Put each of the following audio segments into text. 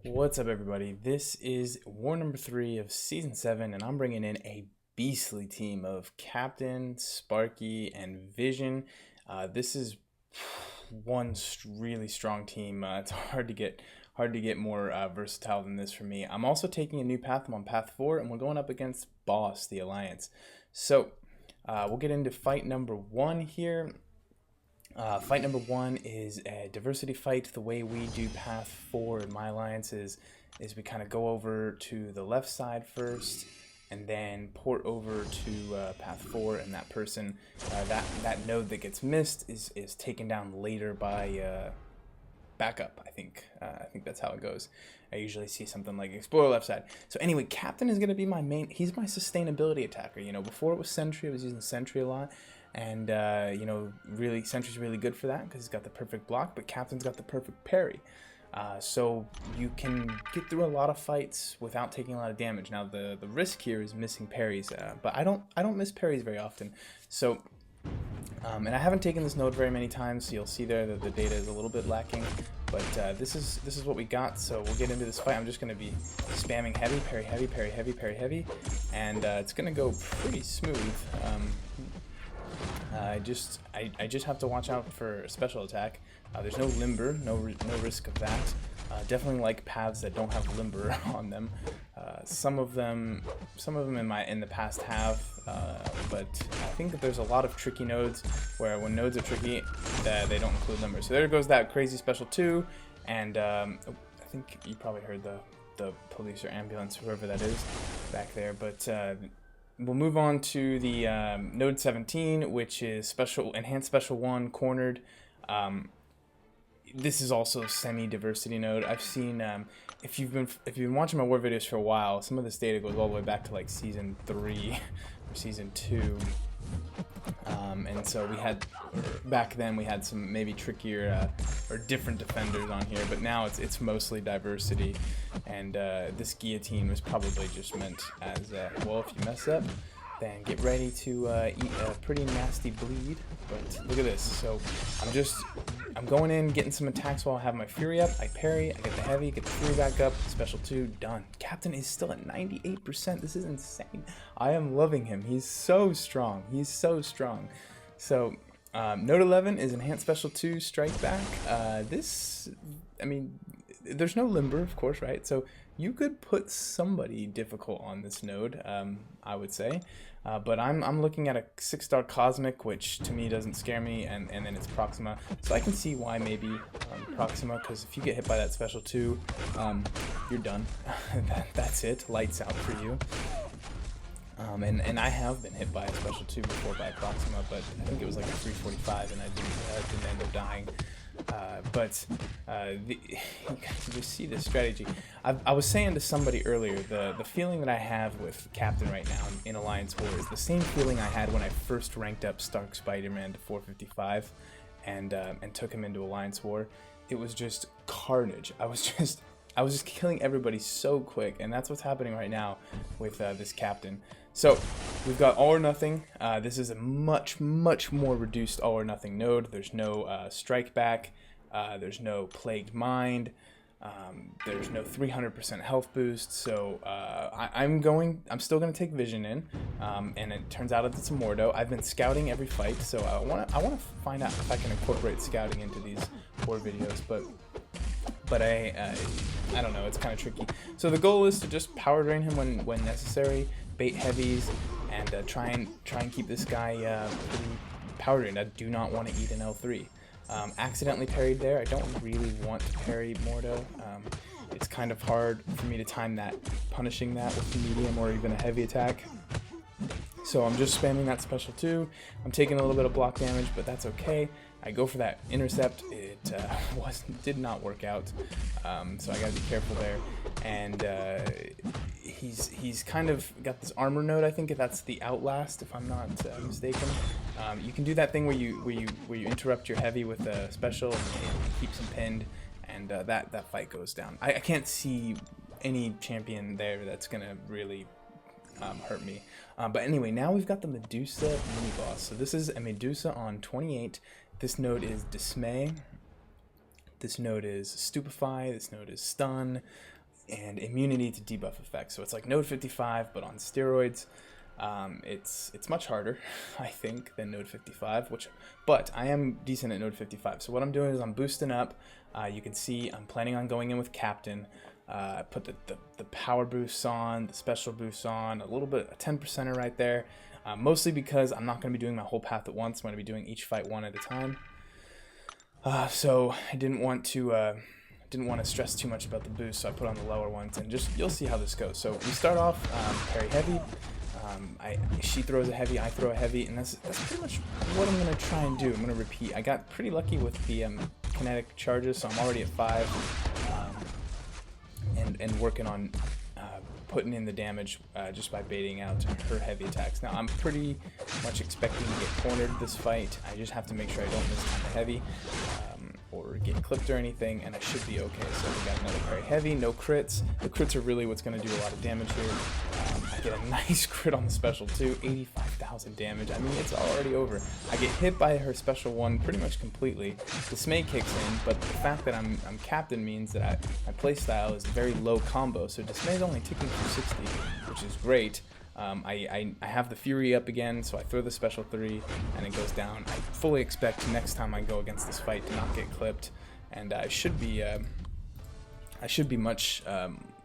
What's up, everybody? This is war number 3 of season 7, and I'm bringing in a beastly team of Captain, Sparky, and Vision. This is one really strong team. It's hard to get more versatile than this for me. I'm also taking a new path. I'm on path 4, and we're going up against Boss, the Alliance. So we'll get into fight number 1 here. Fight number 1 is a diversity fight. The way we do path 4 in my alliance is we kind of go over to the left side first and then port over to path 4, and that person, that node that gets missed is taken down later by backup. I think that's how it goes. I usually see something like explore left side. So anyway, Captain is going to be my main. He's my sustainability attacker. You know, before it was Sentry, I was using Sentry a lot. And, you know, really, Sentry's really good for that because he's got the perfect block, but Captain's got the perfect parry. So you can get through a lot of fights without taking a lot of damage. Now, the risk here is missing parries, but I don't miss parries very often. So, and I haven't taken this node very many times, so you'll see there that the data is a little bit lacking. But this is what we got, so we'll get into this fight. I'm just going to be spamming heavy, parry heavy, parry heavy, parry heavy, and it's going to go pretty smooth. I just have to watch out for a special attack. There's no limber, no risk of that. Definitely like paths that don't have limber on them. Some of them in the past have, but I think that there's a lot of tricky nodes where when nodes are tricky, they don't include limber. So there goes that crazy special 2, and I think you probably heard the police or ambulance, whoever that is, back there, but. We'll move on to the node 17, which is enhanced special 1 cornered. This is also semi-diversity node. I've seen if you've been watching my war videos for a while, some of this data goes all the way back to like season 3 or season 2. And so back then we had some maybe trickier or different defenders on here, but now it's mostly diversity, and this guillotine was probably just meant as well, if you mess up, then get ready to eat a pretty nasty bleed. But look at this. So I'm going in, getting some attacks while I have my Fury up. I parry, I get the heavy, get the Fury back up, special 2, done. Captain is still at 98%. This is insane. I am loving him. He's so strong. He's so strong. So node 11 is enhanced special 2, strike back. I mean, there's no limber, of course, right? So you could put somebody difficult on this node, I would say. But I'm looking at a 6-star Cosmic, which to me doesn't scare me, and then it's Proxima. So I can see why maybe Proxima, because if you get hit by that special 2, you're done. That's it. Lights out for you. And I have been hit by a special 2 before by Proxima, but I think it was like a 345, and I didn't end up dying. You see the strategy. I was saying to somebody earlier, the feeling that I have with Captain right now in Alliance War is the same feeling I had when I first ranked up Stark Spider-Man to 455 and took him into Alliance War. It was just carnage. I was just killing everybody so quick, and that's what's happening right now with this Captain. So we've got all or nothing. This is a much more reduced all or nothing node. There's no strike back. There's no plagued mind. There's no 300% health boost. So I'm still gonna take Vision in, and it turns out it's a Mordo. I've been scouting every fight, so I wanna find out if I can incorporate scouting into these war videos, but I don't know, it's kind of tricky. So the goal is to just power drain him when necessary, bait heavies, and try and keep this guy pretty power drained. I do not want to eat an L3. Accidentally parried there. I don't really want to parry Mordo. It's kind of hard for me to time that, punishing that with a medium or even a heavy attack. So I'm just spamming that special 2. I'm taking a little bit of block damage, but that's okay. I go for that intercept. It did not work out, so I gotta be careful there. And he's kind of got this armor node. I think that's the Outlast, if I'm not mistaken. You can do that thing where you interrupt your heavy with a special and it keeps him pinned, and that fight goes down. I can't see any champion there that's gonna really hurt me. But anyway, now we've got the Medusa mini boss. So this is a Medusa on 28. This node is Dismay. This node is Stupefy, this node is Stun, and immunity to debuff effects. So it's like node 55, but on steroids. It's much harder, I think, than node 55, but I am decent at node 55. So what I'm doing is I'm boosting up. You can see I'm planning on going in with Captain. I put the power boosts on, the special boosts on, a little bit, a 10%er right there. Mostly because I'm not going to be doing my whole path at once. I'm going to be doing each fight one at a time. So I didn't want to stress too much about the boost, so I put on the lower ones, and just you'll see how this goes. So we start off parry heavy. She throws a heavy, I throw a heavy, and that's pretty much what I'm gonna try and do. I'm gonna repeat. I got pretty lucky with the kinetic charges, so I'm already at 5, and working on putting in the damage just by baiting out her heavy attacks. Now I'm pretty much expecting to get cornered this fight. I just have to make sure I don't miss time the heavy or get clipped or anything, and I should be okay. So we got another parry heavy, no crits. The crits are really what's going to do a lot of damage here. I get a nice crit on the special too, 85,000 damage. I mean, it's already over. I get hit by her special one pretty much completely. Dismay kicks in, but the fact that I'm Captain means that my playstyle is very low combo, so Dismay is only ticking through 60, which is great. I have the Fury up again, so I throw the special 3 and it goes down. I fully expect next time I go against this fight to not get clipped, and I should be much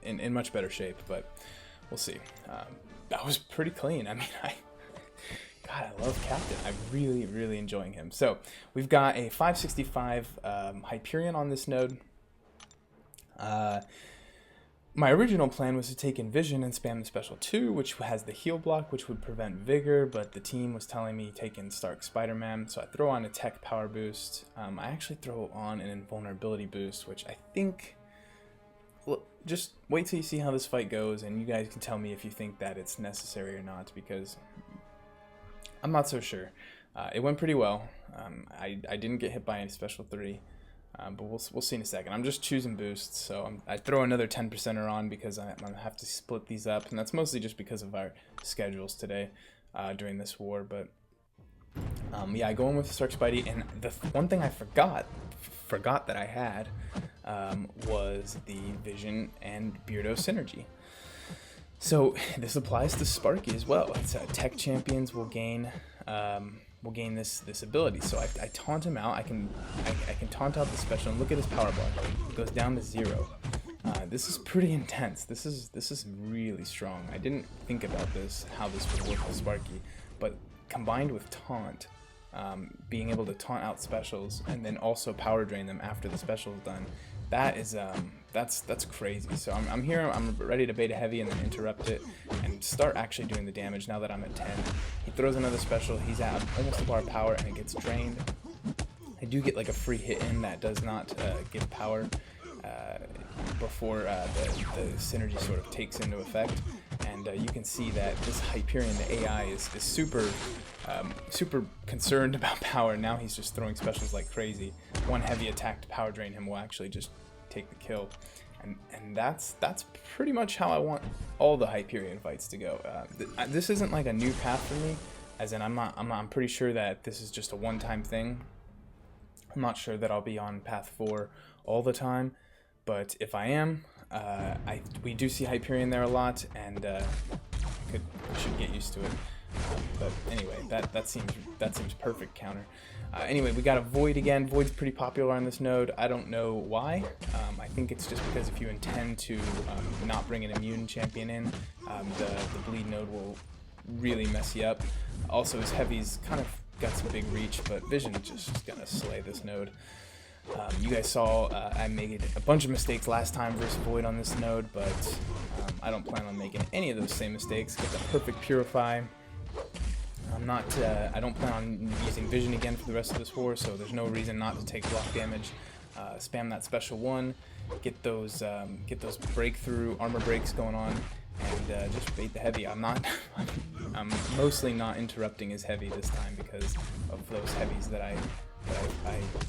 in much better shape, but we'll see. That was pretty clean. I mean, God, I love Captain. I'm really enjoying him. So we've got a 565 Hyperion on this node. My original plan was to take in Vision and spam the special 2, which has the heal block, which would prevent Vigor, but the team was telling me take in Stark Spider-Man, so I throw on a tech power boost. I actually throw on an invulnerability boost, which I think... Well, just wait till you see how this fight goes, and you guys can tell me if you think that it's necessary or not, because I'm not so sure. It went pretty well. I didn't get hit by any special 3. But we'll see in a second. I'm just choosing boosts, so I throw another 10%er on because I have to split these up, and that's mostly just because of our schedules today during this war. But yeah, I go in with Stark Spidey, and the one thing I forgot that I had was the Vision and Beardo synergy. So this applies to Sparky as well. It's tech champions will gain this ability. So I taunt him out. I can taunt out the special, and look at his power bar. It goes down to 0. This is pretty intense. This is really strong. I didn't think about this, how this would work with Sparky, but combined with taunt, being able to taunt out specials and then also power drain them after the special is done, that is that's crazy. So I'm here, I'm ready to bait a heavy and then interrupt it and start actually doing the damage now that I'm at 10. He throws another special, he's at almost a bar of power, and it gets drained. I do get like a free hit in that does not give power before the synergy sort of takes into effect. And you can see that this Hyperion, the AI, is super concerned about power. Now he's just throwing specials like crazy. One heavy attack to power drain him will actually just take the kill. And that's pretty much how I want all the Hyperion fights to go. This isn't like a new path for me, as in I'm pretty sure that this is just a one-time thing. I'm not sure that I'll be on path 4 all the time, but if I am, we do see Hyperion there a lot, and should get used to it. But anyway, that seems perfect counter. Anyway, we got a Void again. Void's pretty popular on this node. I don't know why. I think it's just because if you intend to not bring an immune champion in, the bleed node will really mess you up. Also, his heavy's kind of got some big reach, but Vision's just gonna slay this node. You guys saw I made a bunch of mistakes last time versus Void on this node, but I don't plan on making any of those same mistakes. Get the perfect Purify. I don't plan on using Vision again for the rest of this war, so there's no reason not to take block damage. Spam that special 1, get those breakthrough armor breaks going on, and just bait the heavy. I'm mostly not interrupting his heavy this time because of those heavies that I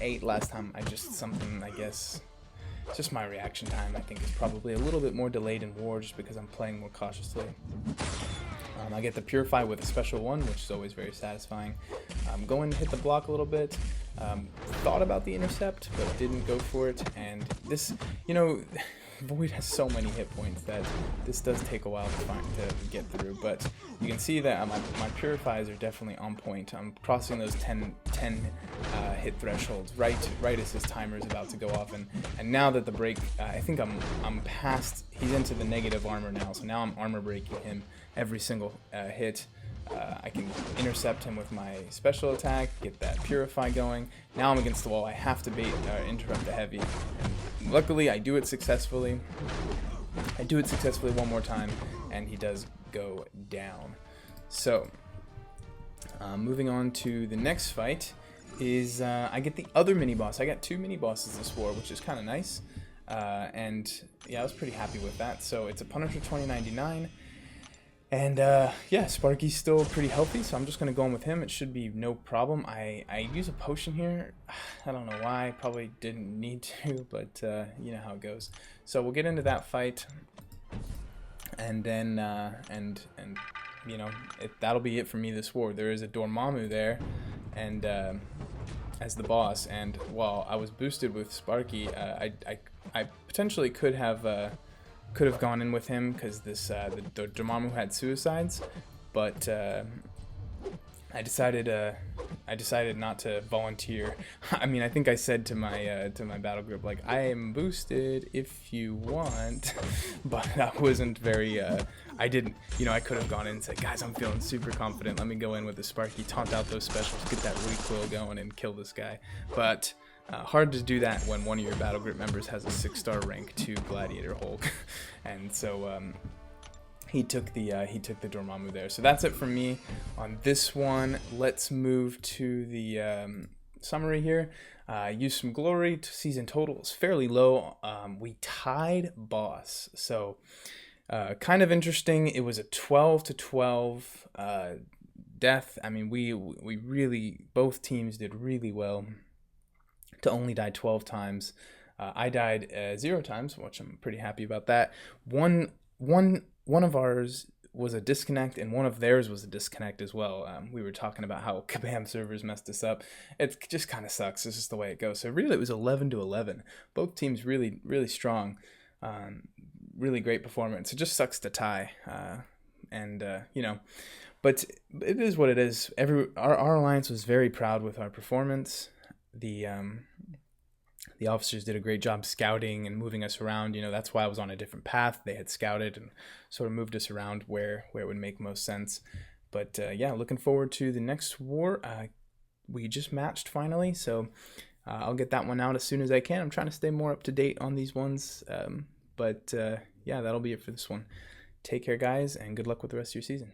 ate last time. I guess just my reaction time I think is probably a little bit more delayed in war just because I'm playing more cautiously. I get the Purify with a special 1, which is always very satisfying. Going to hit the block a little bit. Thought about the intercept, but didn't go for it. And this, you know, Void has so many hit points that this does take a while to get through, but you can see that my purifies are definitely on point. I'm crossing those 10 hit thresholds right as his timer is about to go off, and now that the break, I think I'm past. He's into the negative armor now, so now I'm armor breaking him every single hit. I can intercept him with my special attack, get that purify going. Now I'm against the wall. I have to interrupt the heavy. And luckily, I do it successfully. I do it successfully one more time, and he does go down. So, moving on to the next fight is I get the other mini boss. I got 2 mini bosses this war, which is kind of nice. And yeah, I was pretty happy with that. So it's a Punisher 2099. And yeah, Sparky's still pretty healthy, so I'm just going to go in with him. It should be no problem. I use a potion here. I don't know why. Probably didn't need to, but you know how it goes. So we'll get into that fight. And then, you know, that'll be it for me this war. There is a Dormammu there, and as the boss. And while I was boosted with Sparky, I potentially could have gone in with him because this the Dormammu had suicides, but I decided not to volunteer. I mean, I think I said to my battle group, like, I am boosted if you want, but that wasn't very. I didn't, you know, I could have gone in and said, guys, I'm feeling super confident. Let me go in with the Sparky, taunt out those specials, get that recoil going, and kill this guy. But hard to do that when one of your battle group members has a 6-star rank 2 Gladiator Hulk, and so he took the Dormammu there. So that's it for me on this one. Let's move to the summary here. Use some glory. Season total is fairly low. We tied boss, so kind of interesting. It was a 12-12 death. I mean, we really, both teams did really well to only die 12 times. I died 0 times, which I'm pretty happy about that. One of ours was a disconnect, and one of theirs was a disconnect as well. We were talking about how Kabam servers messed us up. It just kind of sucks. It's just the way it goes. So really, it was 11-11. Both teams really, really strong. Really great performance. It just sucks to tie. You know, but it is what it is. Our alliance was very proud with our performance. The officers did a great job scouting and moving us around. You know, that's why I was on a different path. They had scouted and sort of moved us around where it would make most sense. But yeah, looking forward to the next war. We just matched finally, so I'll get that one out as soon as I can. I'm trying to stay more up to date on these ones. But yeah, that'll be it for this one. Take care, guys, and good luck with the rest of your season.